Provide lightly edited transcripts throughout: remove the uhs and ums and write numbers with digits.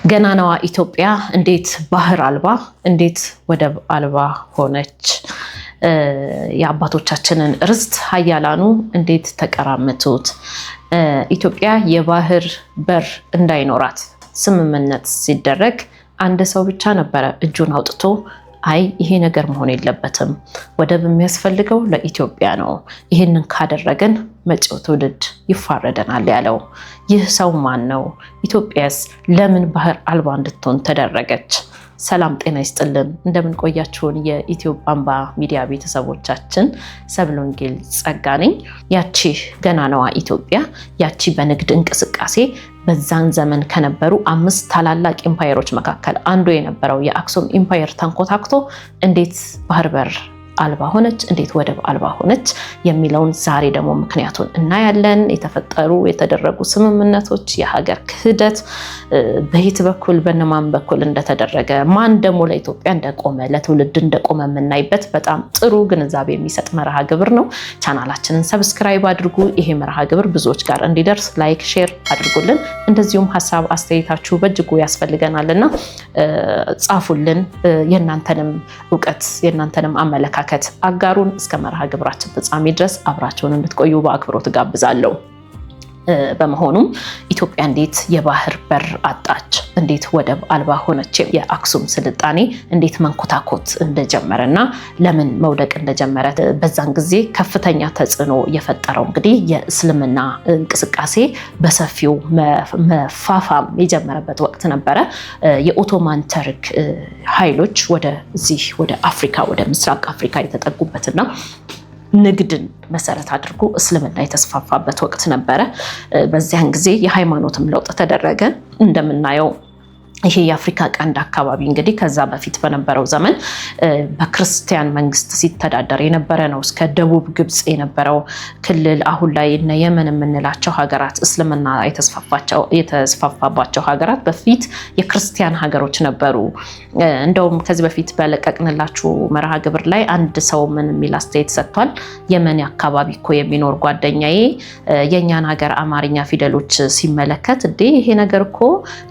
ገናናዋ ኢትዮጵያ እንዴት ባህር አልባ እንዴት ወደብ አልባ ሆነች? የአባቶቻችንን ርስት ኃያላኑ እንዴት ተቀራመቱት? ኢትዮጵያ የባህር በር እንዳይኖራት ስምምነት ሲደረግ አንድ ሰው ብቻ ነበረ እጁን አውጥቶ አይ ይሄ ነገር መሆን የለበትም፣ ወደብ የሚያስፈልገው ለኢትዮጵያ ነው፣ ይህንን ካደረገን መጪው ትውልድ ይፋረደናል ያለው። ይህ ሰው ማን ነው? ኢትዮጵያስ ለምን ባህር አልባ እንድትሆን ተደረገች? ሰላም ጤና ይስጥልን። እንደምን ቆያችሁን? የኢትዮጵያ አምባ ሚዲያ ቤተሰቦቻችን ሰብለ ወንጌል ጸጋ ነኝ። ያቺ ገናናዋ ኢትዮጵያ ያቺ በንግድ እንቅስቃሴ በዛን ዘመን ከነበሩ 5 ታላላቅ ኢምፓየሮች መካከል አንዱ የነበረው የአክሱም ኢምፓየር ተንኮታክቶ እንዴት ባህር በር አልባ ሆነች፣ እንዴት ወደብ አልባ ሆነች የሚለውን ዛሬ ደግሞ ምክንያቱን እናያለን። የተደረጉ ስምምነቶች፣ የሀገር ክህደት በየት በኩል በነማን በኩል እንደተደረገ፣ ማን ደግሞ ለኢትዮጵያ እንደቆመ ለትውልድ እንደቆመ የምናይበት በጣም ጥሩ ግንዛቤ የሚሰጥ መርሃ ግብር ነው። ቻናላችንን ሰብስክራይብ አድርጉ። ይሄ መርሃ ግብር ብዙዎች ጋር እንዲደርስ ላይክ፣ ሼር አድርጉልን። እንደዚሁም ሀሳብ አስተያየታችሁ በእጅጉ ያስፈልገናልና ጻፉልን። የእናንተንም እውቀት የእናንተንም አመለካከት አጋሩን። እስከ መርሃ ግብራችን ፍጻሜ ድረስ አብራችሁን እንድትቆዩ በአክብሮት ጋብዛለሁ። በመሆኑም ኢትዮጵያ እንዴት የባህር በር አጣች? እንዴት ወደብ አልባ ሆነች? የአክሱም ስልጣኔ እንዴት መንኮታኮት እንደጀመረና ለምን መውደቅ እንደጀመረ በዛን ጊዜ ከፍተኛ ተጽዕኖ የፈጠረው እንግዲህ የእስልምና እንቅስቃሴ በሰፊው መፋፋም የጀመረበት ወቅት ነበረ። የኦቶማን ተርክ ኃይሎች ወደ አፍሪካ ወደ ምስራቅ አፍሪካ የተጠጉበትና ንግድን መሰረት አድርጎ እስልምና የተስፋፋበት ወቅት ነበረ። በዚያን ጊዜ የሃይማኖትም ለውጥ ተደረገ። እንደምናየው ይሄ የአፍሪካ ቀንድ አካባቢ እንግዲህ ከዛ በፊት በነበረው ዘመን በክርስቲያን መንግስት ሲተዳደር የነበረ ነው። እስከ ደቡብ ግብጽ የነበረው ክልል አሁን ላይ እነ የመን የምንላቸው ሀገራት እስልምና የተስፋፋባቸው ሀገራት በፊት የክርስቲያን ሀገሮች ነበሩ። እንደውም ከዚህ በፊት በለቀቅንላችሁ መርሃ ግብር ላይ አንድ ሰው ምን የሚል አስተያየት ሰጥቷል። የመን አካባቢ እኮ የሚኖር ጓደኛዬ የእኛን ሀገር አማርኛ ፊደሎች ሲመለከት እንዴ ይሄ ነገር እኮ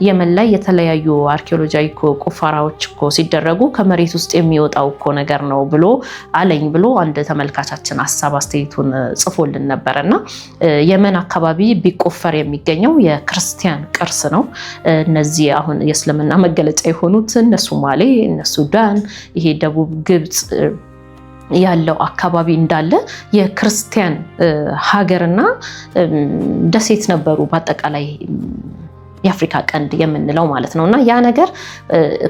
የመን ላይ የተለያዩ አርኪኦሎጂያዊ ቁፋራዎች እኮ ሲደረጉ ከመሬት ውስጥ የሚወጣው እኮ ነገር ነው ብሎ አለኝ ብሎ አንድ ተመልካቻችን ሀሳብ አስተያየቱን ጽፎልን ነበረና የመን አካባቢ ቢቆፈር የሚገኘው የክርስቲያን ቅርስ ነው። እነዚህ አሁን የእስልምና መገለጫ የሆኑት እነ ሶማሌ፣ እነ ሱዳን፣ ይሄ ደቡብ ግብጽ ያለው አካባቢ እንዳለ የክርስቲያን ሀገርና ደሴት ነበሩ በአጠቃላይ የአፍሪካ ቀንድ የምንለው ማለት ነው። እና ያ ነገር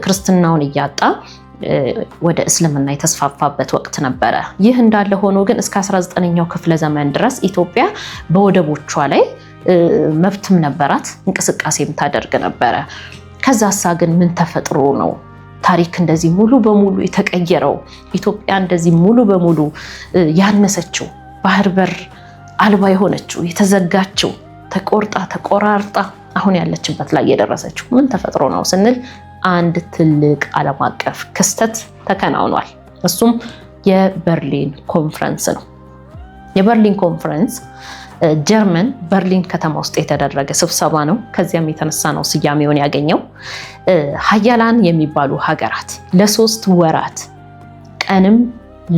ክርስትናውን እያጣ ወደ እስልምና የተስፋፋበት ወቅት ነበረ። ይህ እንዳለ ሆኖ ግን እስከ 19ኛው ክፍለ ዘመን ድረስ ኢትዮጵያ በወደቦቿ ላይ መብትም ነበራት፣ እንቅስቃሴም ታደርግ ነበረ። ከዛሳ ግን ምን ተፈጥሮ ነው ታሪክ እንደዚህ ሙሉ በሙሉ የተቀየረው? ኢትዮጵያ እንደዚህ ሙሉ በሙሉ ያነሰችው፣ ባህር በር አልባ የሆነችው፣ የተዘጋችው፣ ተቆርጣ ተቆራርጣ አሁን ያለችበት ላይ የደረሰችው ምን ተፈጥሮ ነው ስንል አንድ ትልቅ ዓለም አቀፍ ክስተት ተከናውኗል። እሱም የበርሊን ኮንፈረንስ ነው። የበርሊን ኮንፈረንስ ጀርመን በርሊን ከተማ ውስጥ የተደረገ ስብሰባ ነው። ከዚያም የተነሳ ነው ስያሜውን ያገኘው። ሀያላን የሚባሉ ሀገራት ለ3 ወራት ቀንም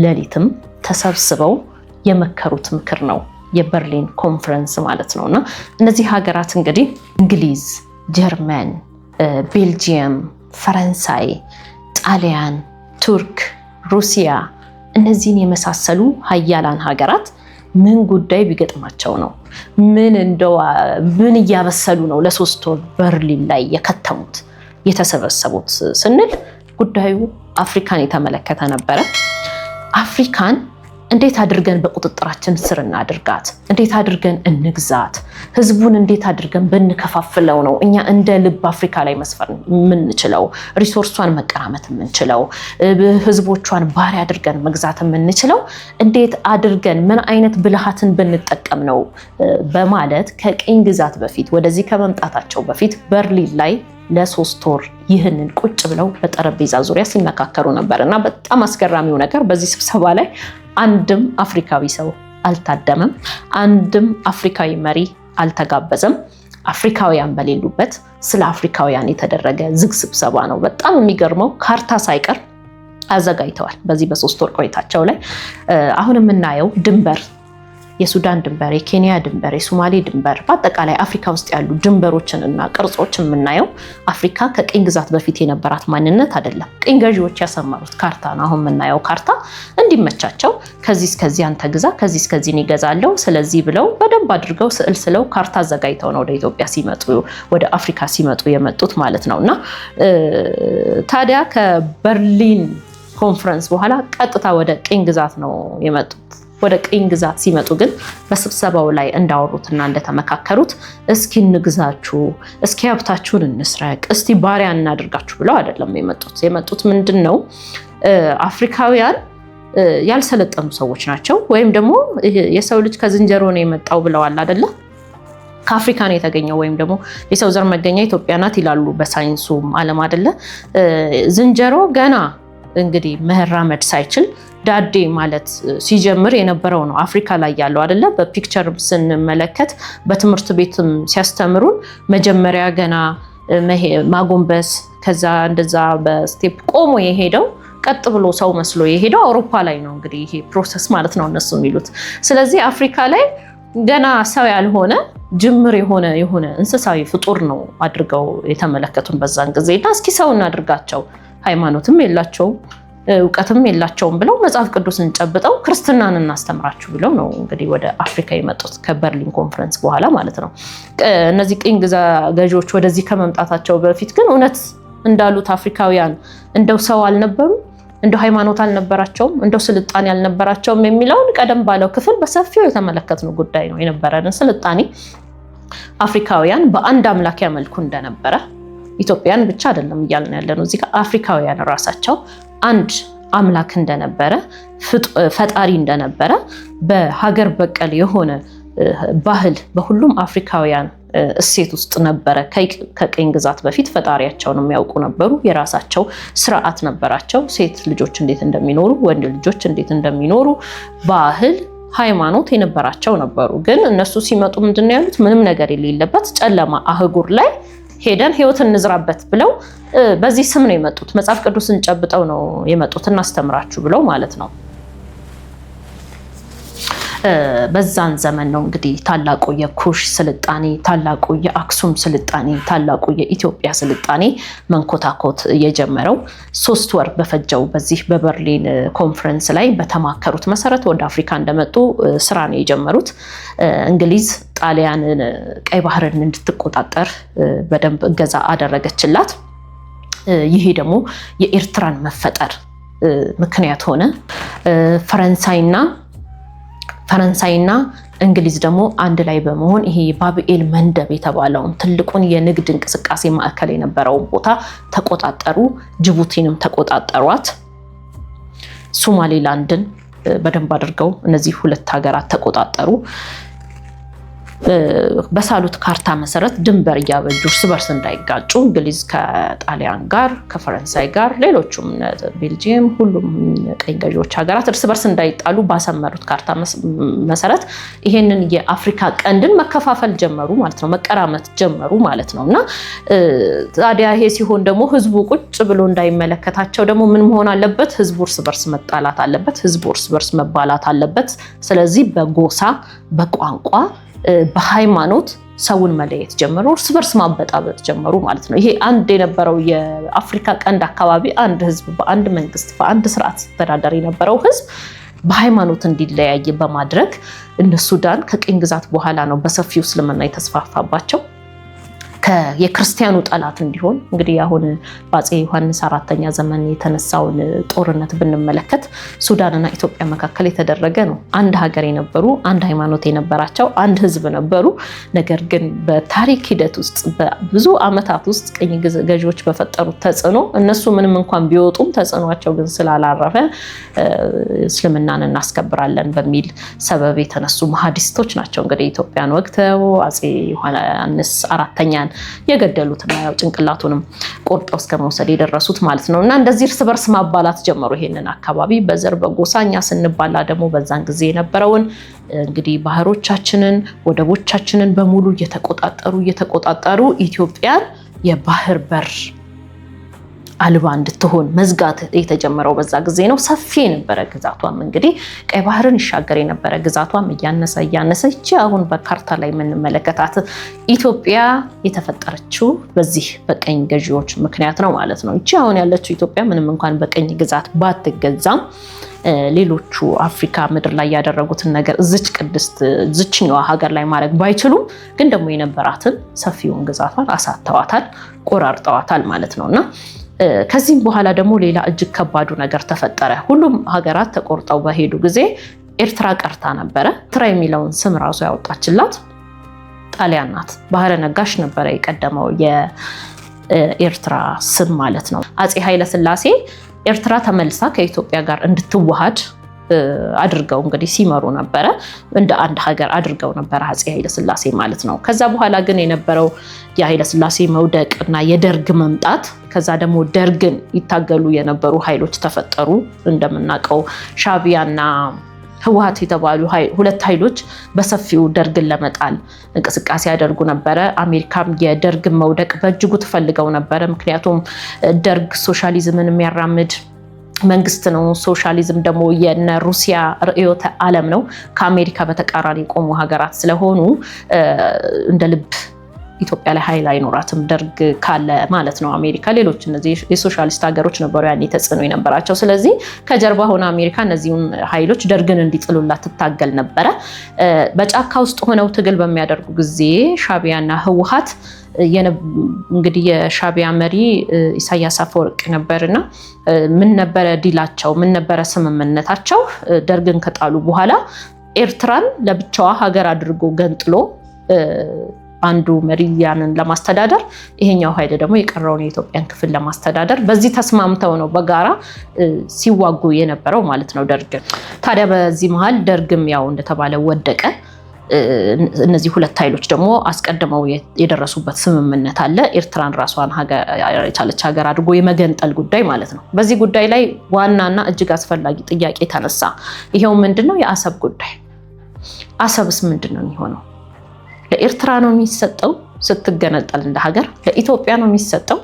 ሌሊትም ተሰብስበው የመከሩት ምክር ነው የበርሊን ኮንፈረንስ ማለት ነው። እና እነዚህ ሀገራት እንግዲህ እንግሊዝ፣ ጀርመን፣ ቤልጂየም፣ ፈረንሳይ፣ ጣሊያን፣ ቱርክ፣ ሩሲያ እነዚህን የመሳሰሉ ሀያላን ሀገራት ምን ጉዳይ ቢገጥማቸው ነው ምን እያበሰሉ ነው ለ3 ወር በርሊን ላይ የከተሙት የተሰበሰቡት ስንል ጉዳዩ አፍሪካን የተመለከተ ነበረ። አፍሪካን እንዴት አድርገን በቁጥጥራችን ስር እናድርጋት? እንዴት አድርገን እንግዛት? ህዝቡን እንዴት አድርገን ብንከፋፍለው ነው እኛ እንደ ልብ አፍሪካ ላይ መስፈር የምንችለው? ሪሶርሷን መቀራመት የምንችለው? ህዝቦቿን ባሪያ አድርገን መግዛት የምንችለው? እንዴት አድርገን ምን አይነት ብልሃትን ብንጠቀም ነው? በማለት ከቅኝ ግዛት በፊት ወደዚህ ከመምጣታቸው በፊት በርሊን ላይ ለ3 ወር ይህንን ቁጭ ብለው በጠረጴዛ ዙሪያ ሲመካከሩ ነበር። እና በጣም አስገራሚው ነገር በዚህ ስብሰባ ላይ አንድም አፍሪካዊ ሰው አልታደመም። አንድም አፍሪካዊ መሪ አልተጋበዘም። አፍሪካውያን በሌሉበት ስለ አፍሪካውያን የተደረገ ዝግ ስብሰባ ነው። በጣም የሚገርመው ካርታ ሳይቀር አዘጋጅተዋል። በዚህ በ3 ወር ቆይታቸው ላይ አሁን የምናየው ድንበር፣ የሱዳን ድንበር፣ የኬንያ ድንበር፣ የሶማሌ ድንበር፣ በአጠቃላይ አፍሪካ ውስጥ ያሉ ድንበሮችን እና ቅርጾችን የምናየው አፍሪካ ከቅኝ ግዛት በፊት የነበራት ማንነት አይደለም። ቅኝ ገዢዎች ያሰመሩት ካርታ ነው። አሁን የምናየው ካርታ እንዲመቻቸው ከዚህ እስከዚህ አንተ ግዛ፣ ከዚህ እስከዚህ እኔ እገዛለሁ፣ ስለዚህ ብለው በደንብ አድርገው ስዕል ስለው ካርታ አዘጋጅተው ነው ወደ ኢትዮጵያ ሲመጡ፣ ወደ አፍሪካ ሲመጡ የመጡት ማለት ነው። እና ታዲያ ከበርሊን ኮንፈረንስ በኋላ ቀጥታ ወደ ቅኝ ግዛት ነው የመጡት። ወደ ቅኝ ግዛት ሲመጡ ግን በስብሰባው ላይ እንዳወሩትና እንደተመካከሩት እስኪ እንግዛችሁ፣ እስኪ ሀብታችሁን እንስረቅ፣ እስቲ ባሪያ እናድርጋችሁ ብለው አይደለም የመጡት ምንድን ነው አፍሪካውያን ያልሰለጠኑ ሰዎች ናቸው፣ ወይም ደግሞ የሰው ልጅ ከዝንጀሮ ነው የመጣው ብለዋል አይደለ? ከአፍሪካ ነው የተገኘው፣ ወይም ደግሞ የሰው ዘር መገኛ ኢትዮጵያ ናት ይላሉ በሳይንሱም ዓለም አይደለ? ዝንጀሮ ገና እንግዲህ መራመድ ሳይችል ዳዴ ማለት ሲጀምር የነበረው ነው አፍሪካ ላይ ያለው አይደለ? በፒክቸር ስንመለከት በትምህርት ቤትም ሲያስተምሩን መጀመሪያ ገና ማጎንበስ፣ ከዛ እንደዛ በስቴፕ ቆሞ የሄደው ቀጥ ብሎ ሰው መስሎ የሄደው አውሮፓ ላይ ነው። እንግዲህ ይሄ ፕሮሰስ ማለት ነው እነሱ የሚሉት። ስለዚህ አፍሪካ ላይ ገና ሰው ያልሆነ ጅምር የሆነ እንስሳዊ ፍጡር ነው አድርገው የተመለከቱን በዛን ጊዜ። እና እስኪ ሰው እናድርጋቸው፣ ሃይማኖትም የላቸውም እውቀትም የላቸውም ብለው መጽሐፍ ቅዱስን ጨብጠው ክርስትናን እናስተምራችሁ ብለው ነው እንግዲህ ወደ አፍሪካ የመጡት ከበርሊን ኮንፈረንስ በኋላ ማለት ነው። እነዚህ ቅኝ ገዢዎች ወደዚህ ከመምጣታቸው በፊት ግን እውነት እንዳሉት አፍሪካውያን እንደው ሰው አልነበሩ፣ እንደው ሃይማኖት አልነበራቸውም፣ እንደው ስልጣኔ አልነበራቸውም የሚለውን ቀደም ባለው ክፍል በሰፊው የተመለከትነው ጉዳይ ነው። የነበረን ስልጣኔ አፍሪካውያን በአንድ አምላክ ያመልኩ እንደነበረ፣ ኢትዮጵያን ብቻ አይደለም እያልን ያለነው እዚህ አፍሪካውያን ራሳቸው አንድ አምላክ እንደነበረ፣ ፈጣሪ እንደነበረ በሀገር በቀል የሆነ ባህል በሁሉም አፍሪካውያን እሴት ውስጥ ነበረ። ከቅኝ ግዛት በፊት ፈጣሪያቸውን የሚያውቁ ነበሩ። የራሳቸው ስርዓት ነበራቸው። ሴት ልጆች እንዴት እንደሚኖሩ፣ ወንድ ልጆች እንዴት እንደሚኖሩ ባህል፣ ሃይማኖት የነበራቸው ነበሩ። ግን እነሱ ሲመጡ ምንድን ነው ያሉት? ምንም ነገር የሌለበት ጨለማ አህጉር ላይ ሄደን ህይወት እንዝራበት ብለው በዚህ ስም ነው የመጡት። መጽሐፍ ቅዱስን ጨብጠው ነው የመጡት እናስተምራችሁ ብለው ማለት ነው። በዛን ዘመን ነው እንግዲህ ታላቁ የኩሽ ስልጣኔ፣ ታላቁ የአክሱም ስልጣኔ፣ ታላቁ የኢትዮጵያ ስልጣኔ መንኮታኮት የጀመረው። 3 ወር በፈጀው በዚህ በበርሊን ኮንፈረንስ ላይ በተማከሩት መሰረት ወደ አፍሪካ እንደመጡ ስራ ነው የጀመሩት። እንግሊዝ ጣሊያንን ቀይ ባህርን እንድትቆጣጠር በደንብ እገዛ አደረገችላት። ይሄ ደግሞ የኤርትራን መፈጠር ምክንያት ሆነ። ፈረንሳይና እንግሊዝ ደግሞ አንድ ላይ በመሆን ይሄ ባብኤል መንደብ የተባለውን ትልቁን የንግድ እንቅስቃሴ ማዕከል የነበረውን ቦታ ተቆጣጠሩ። ጅቡቲንም ተቆጣጠሯት። ሶማሌላንድን በደንብ አድርገው እነዚህ 2 ሀገራት ተቆጣጠሩ። በሳሉት ካርታ መሰረት ድንበር እያበጁ እርስ በርስ እንዳይጋጩ እንግሊዝ ከጣሊያን ጋር፣ ከፈረንሳይ ጋር፣ ሌሎቹም ቤልጂየም፣ ሁሉም ቀኝ ገዢዎች ሀገራት እርስ በርስ እንዳይጣሉ ባሰመሩት ካርታ መሰረት ይሄንን የአፍሪካ ቀንድን መከፋፈል ጀመሩ ማለት ነው፣ መቀራመት ጀመሩ ማለት ነው። እና ታዲያ ይሄ ሲሆን ደግሞ ህዝቡ ቁጭ ብሎ እንዳይመለከታቸው ደግሞ ምን መሆን አለበት? ህዝቡ እርስ በርስ መጣላት አለበት፣ ህዝቡ እርስ በርስ መባላት አለበት። ስለዚህ በጎሳ በቋንቋ በሃይማኖት ሰውን መለየት ጀመሩ፣ እርስ በርስ ማበጣበጥ ጀመሩ ማለት ነው። ይሄ አንድ የነበረው የአፍሪካ ቀንድ አካባቢ አንድ ህዝብ በአንድ መንግስት በአንድ ስርዓት ሲተዳደር የነበረው ህዝብ በሃይማኖት እንዲለያይ በማድረግ እነ ሱዳን ከቅኝ ግዛት በኋላ ነው በሰፊው እስልምና የተስፋፋባቸው። የክርስቲያኑ ጠላት እንዲሆን እንግዲህ አሁን በአፄ ዮሐንስ 4ኛ ዘመን የተነሳውን ጦርነት ብንመለከት ሱዳንና ኢትዮጵያ መካከል የተደረገ ነው። አንድ ሀገር የነበሩ፣ አንድ ሃይማኖት የነበራቸው፣ አንድ ህዝብ ነበሩ። ነገር ግን በታሪክ ሂደት ውስጥ በብዙ ዓመታት ውስጥ ቅኝ ገዢዎች በፈጠሩት ተጽዕኖ እነሱ ምንም እንኳን ቢወጡም ተጽዕኗቸው ግን ስላላረፈ እስልምናን እናስከብራለን በሚል ሰበብ የተነሱ መሐዲስቶች ናቸው እንግዲህ ኢትዮጵያን ወግተው አፄ ዮሐንስ 4ኛን የገደሉትና ያው ጭንቅላቱንም ቆርጠው እስከ መውሰድ የደረሱት ማለት ነው። እና እንደዚህ እርስ በርስ ማባላት ጀመሩ ይሄንን አካባቢ በዘር በጎሳኛ ስንባላ ደግሞ በዛን ጊዜ የነበረውን እንግዲህ ባህሮቻችንን ወደቦቻችንን በሙሉ እየተቆጣጠሩ ኢትዮጵያን የባህር በር አልባ እንድትሆን መዝጋት የተጀመረው በዛ ጊዜ ነው። ሰፊ የነበረ ግዛቷም እንግዲህ ቀይ ባህርን ይሻገር የነበረ ግዛቷም እያነሰ እቺ አሁን በካርታ ላይ የምንመለከታት ኢትዮጵያ የተፈጠረችው በዚህ በቀኝ ገዢዎች ምክንያት ነው ማለት ነው። እቺ አሁን ያለችው ኢትዮጵያ ምንም እንኳን በቀኝ ግዛት ባትገዛም ሌሎቹ አፍሪካ ምድር ላይ ያደረጉትን ነገር እዚችኛዋ ሀገር ላይ ማድረግ ባይችሉም ግን ደግሞ የነበራትን ሰፊውን ግዛቷን አሳተዋታል፣ ቆራርጠዋታል ማለት ነውና ከዚህም በኋላ ደግሞ ሌላ እጅግ ከባዱ ነገር ተፈጠረ። ሁሉም ሀገራት ተቆርጠው በሄዱ ጊዜ ኤርትራ ቀርታ ነበረ። ኤርትራ የሚለውን ስም ራሱ ያወጣችላት ጣሊያን ናት። ባህረ ነጋሽ ነበረ የቀደመው የኤርትራ ስም ማለት ነው። አፄ ኃይለ ሥላሴ ኤርትራ ተመልሳ ከኢትዮጵያ ጋር እንድትዋሃድ አድርገው እንግዲህ ሲመሩ ነበረ። እንደ አንድ ሀገር አድርገው ነበር አፄ ኃይለ ሥላሴ ማለት ነው። ከዛ በኋላ ግን የነበረው የኃይለ ሥላሴ መውደቅ እና የደርግ መምጣት ከዛ ደግሞ ደርግን ይታገሉ የነበሩ ኃይሎች ተፈጠሩ። እንደምናውቀው ሻዕቢያና ህወሓት የተባሉ ሁለት ኃይሎች በሰፊው ደርግን ለመጣል እንቅስቃሴ ያደርጉ ነበረ። አሜሪካም የደርግን መውደቅ በእጅጉ ትፈልገው ነበረ። ምክንያቱም ደርግ ሶሻሊዝምን የሚያራምድ መንግስት ነው። ሶሻሊዝም ደግሞ የነ ሩሲያ ርዕዮተ ዓለም ነው። ከአሜሪካ በተቃራኒ የቆሙ ሀገራት ስለሆኑ እንደ ልብ ኢትዮጵያ ላይ ኃይል አይኖራትም ደርግ ካለ ማለት ነው። አሜሪካ ሌሎች እነዚህ የሶሻሊስት ሀገሮች ነበሩ ያኔ ተጽዕኖ የነበራቸው። ስለዚህ ከጀርባ ሆነ አሜሪካ እነዚህን ኃይሎች ደርግን እንዲጥሉላት ትታገል ነበረ። በጫካ ውስጥ ሆነው ትግል በሚያደርጉ ጊዜ ሻዕቢያና ህወሓት እንግዲህ የሻዕቢያ መሪ ኢሳያስ አፈወርቂ ነበርና ምን ነበረ ዲላቸው? ምን ነበረ ስምምነታቸው? ደርግን ከጣሉ በኋላ ኤርትራን ለብቻዋ ሀገር አድርጎ ገንጥሎ አንዱ መሪ ያንን ለማስተዳደር ይሄኛው ኃይል ደግሞ የቀረውን የኢትዮጵያን ክፍል ለማስተዳደር በዚህ ተስማምተው ነው በጋራ ሲዋጉ የነበረው ማለት ነው ደርግ። ታዲያ በዚህ መሃል ደርግም ያው እንደተባለ ወደቀ። እነዚህ ሁለት ኃይሎች ደግሞ አስቀድመው የደረሱበት ስምምነት አለ። ኤርትራን ራሷን የቻለች ሀገር አድርጎ የመገንጠል ጉዳይ ማለት ነው። በዚህ ጉዳይ ላይ ዋናና እጅግ አስፈላጊ ጥያቄ ተነሳ። ይሄው ምንድነው? የአሰብ ጉዳይ። አሰብስ ምንድነው የሚሆነው? ለኤርትራ ነው የሚሰጠው ስትገነጠል እንደ ሀገር? ለኢትዮጵያ ነው የሚሰጠው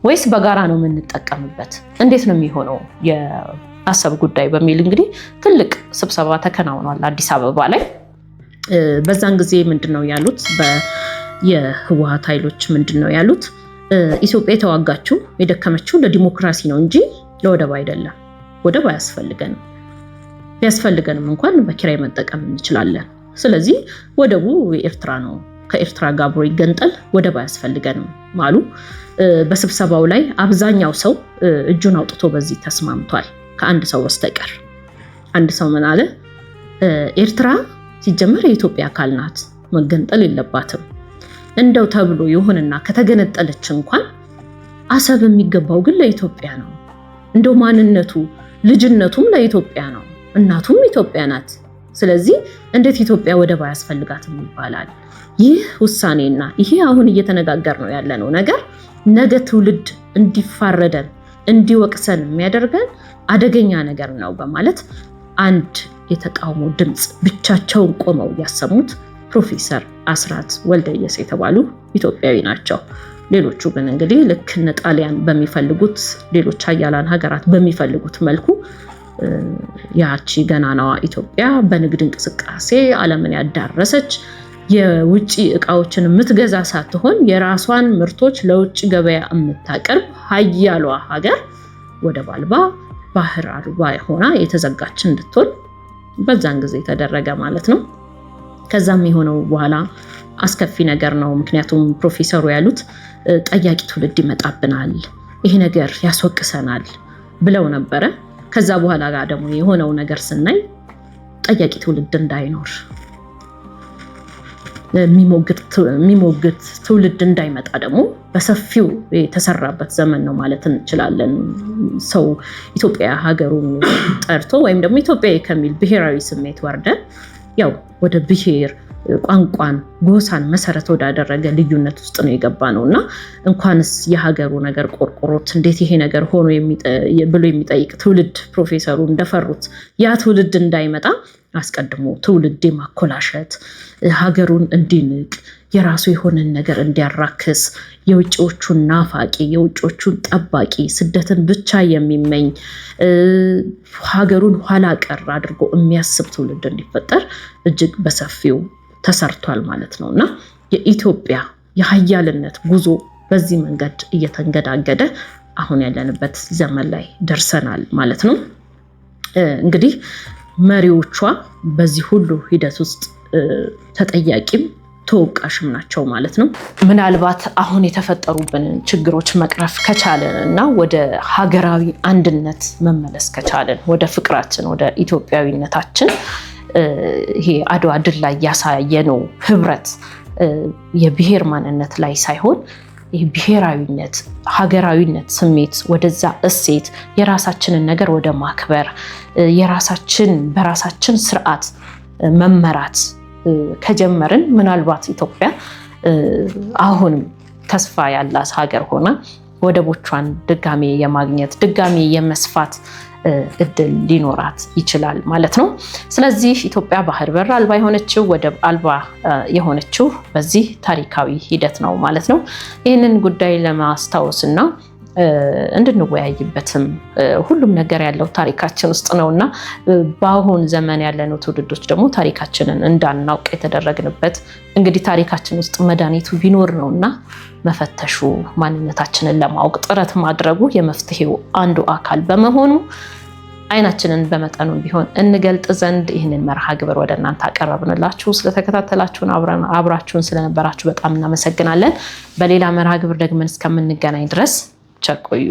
ወይስ በጋራ ነው የምንጠቀምበት? እንዴት ነው የሚሆነው የአሰብ ጉዳይ በሚል እንግዲህ ትልቅ ስብሰባ ተከናውኗል አዲስ አበባ ላይ። በዛን ጊዜ ምንድነው ያሉት የህወሓት ኃይሎች ምንድነው ያሉት? ኢትዮጵያ የተዋጋችው የደከመችው ለዲሞክራሲ ነው እንጂ ለወደብ አይደለም። ወደብ አያስፈልገንም፣ ቢያስፈልገንም እንኳን በኪራይ መጠቀም እንችላለን። ስለዚህ ወደቡ የኤርትራ ነው፣ ከኤርትራ ጋር አብሮ ይገንጠል፣ ወደብ አያስፈልገንም አሉ። በስብሰባው ላይ አብዛኛው ሰው እጁን አውጥቶ በዚህ ተስማምቷል ከአንድ ሰው በስተቀር። አንድ ሰው ምን አለ? ኤርትራ ሲጀመር የኢትዮጵያ አካል ናት፣ መገንጠል የለባትም። እንደው ተብሎ ይሁንና ከተገነጠለች እንኳን አሰብ የሚገባው ግን ለኢትዮጵያ ነው። እንደው ማንነቱ ልጅነቱም ለኢትዮጵያ ነው፣ እናቱም ኢትዮጵያ ናት። ስለዚህ እንዴት ኢትዮጵያ ወደብ አያስፈልጋትም ይባላል? ይህ ውሳኔና ይሄ አሁን እየተነጋገር ነው ያለነው ነገር ነገ ትውልድ እንዲፋረደን እንዲወቅሰን የሚያደርገን አደገኛ ነገር ነው በማለት አንድ የተቃውሞ ድምፅ ብቻቸውን ቆመው ያሰሙት ፕሮፌሰር አስራት ወልደየስ የተባሉ ኢትዮጵያዊ ናቸው። ሌሎቹ ግን እንግዲህ ልክ እነ ጣሊያን በሚፈልጉት ሌሎች ሀያላን ሀገራት በሚፈልጉት መልኩ ያቺ ገናናዋ ኢትዮጵያ በንግድ እንቅስቃሴ ዓለምን ያዳረሰች የውጭ እቃዎችን የምትገዛ ሳትሆን የራሷን ምርቶች ለውጭ ገበያ የምታቀርብ ሀያሏ ሀገር ወደብ አልባ ባህር አልባ ሆና የተዘጋች እንድትሆን በዛን ጊዜ ተደረገ ማለት ነው። ከዛም የሆነው በኋላ አስከፊ ነገር ነው። ምክንያቱም ፕሮፌሰሩ ያሉት ጠያቂ ትውልድ ይመጣብናል፣ ይሄ ነገር ያስወቅሰናል ብለው ነበረ። ከዛ በኋላ ጋር ደግሞ የሆነው ነገር ስናይ ጠያቂ ትውልድ እንዳይኖር የሚሞግት ትውልድ እንዳይመጣ ደግሞ በሰፊው የተሰራበት ዘመን ነው ማለት እንችላለን። ሰው ኢትዮጵያ ሀገሩን ጠርቶ ወይም ደግሞ ኢትዮጵያ ከሚል ብሔራዊ ስሜት ወርደን ያው ወደ ብሔር ቋንቋን ጎሳን መሰረት ወዳደረገ ልዩነት ውስጥ ነው የገባ ነውና እንኳንስ የሀገሩ ነገር ቆርቆሮት እንዴት ይሄ ነገር ሆኖ ብሎ የሚጠይቅ ትውልድ ፕሮፌሰሩ እንደፈሩት ያ ትውልድ እንዳይመጣ አስቀድሞ ትውልድ የማኮላሸት ሀገሩን እንዲንቅ የራሱ የሆነን ነገር እንዲያራክስ የውጭዎቹን ናፋቂ የውጭዎቹን ጠባቂ ስደትን ብቻ የሚመኝ ሀገሩን ኋላ ቀር አድርጎ የሚያስብ ትውልድ እንዲፈጠር እጅግ በሰፊው ተሰርቷል ማለት ነውና የኢትዮጵያ የሀያልነት ጉዞ በዚህ መንገድ እየተንገዳገደ አሁን ያለንበት ዘመን ላይ ደርሰናል ማለት ነው። እንግዲህ መሪዎቿ በዚህ ሁሉ ሂደት ውስጥ ተጠያቂም ተወቃሽም ናቸው ማለት ነው። ምናልባት አሁን የተፈጠሩብንን ችግሮች መቅረፍ ከቻለን እና ወደ ሀገራዊ አንድነት መመለስ ከቻለን ወደ ፍቅራችን ወደ ኢትዮጵያዊነታችን ይሄ አድዋ ድል ላይ ያሳየነው ህብረት የብሔር ማንነት ላይ ሳይሆን ይህ ብሔራዊነት ሀገራዊነት ስሜት ወደዛ እሴት የራሳችንን ነገር ወደ ማክበር የራሳችን በራሳችን ስርዓት መመራት ከጀመርን ምናልባት ኢትዮጵያ አሁንም ተስፋ ያላት ሀገር ሆና ወደቦቿን ድጋሜ የማግኘት ድጋሜ የመስፋት እድል ሊኖራት ይችላል ማለት ነው። ስለዚህ ኢትዮጵያ ባህር በር አልባ የሆነችው ወደብ አልባ የሆነችው በዚህ ታሪካዊ ሂደት ነው ማለት ነው። ይህንን ጉዳይ ለማስታወስና እንድንወያይበትም ሁሉም ነገር ያለው ታሪካችን ውስጥ ነውና በአሁን ዘመን ያለነው ትውልዶች ደግሞ ታሪካችንን እንዳናውቅ የተደረግንበት እንግዲህ ታሪካችን ውስጥ መድኃኒቱ ቢኖር ነውና መፈተሹ ማንነታችንን ለማወቅ ጥረት ማድረጉ የመፍትሄው አንዱ አካል በመሆኑ አይናችንን በመጠኑም ቢሆን እንገልጥ ዘንድ ይህንን መርሃ ግብር ወደ እናንተ አቀረብንላችሁ። ስለተከታተላችሁን አብራችሁን ስለነበራችሁ በጣም እናመሰግናለን። በሌላ መርሃ ግብር ደግመን እስከምንገናኝ ድረስ ቸር ቆዩ።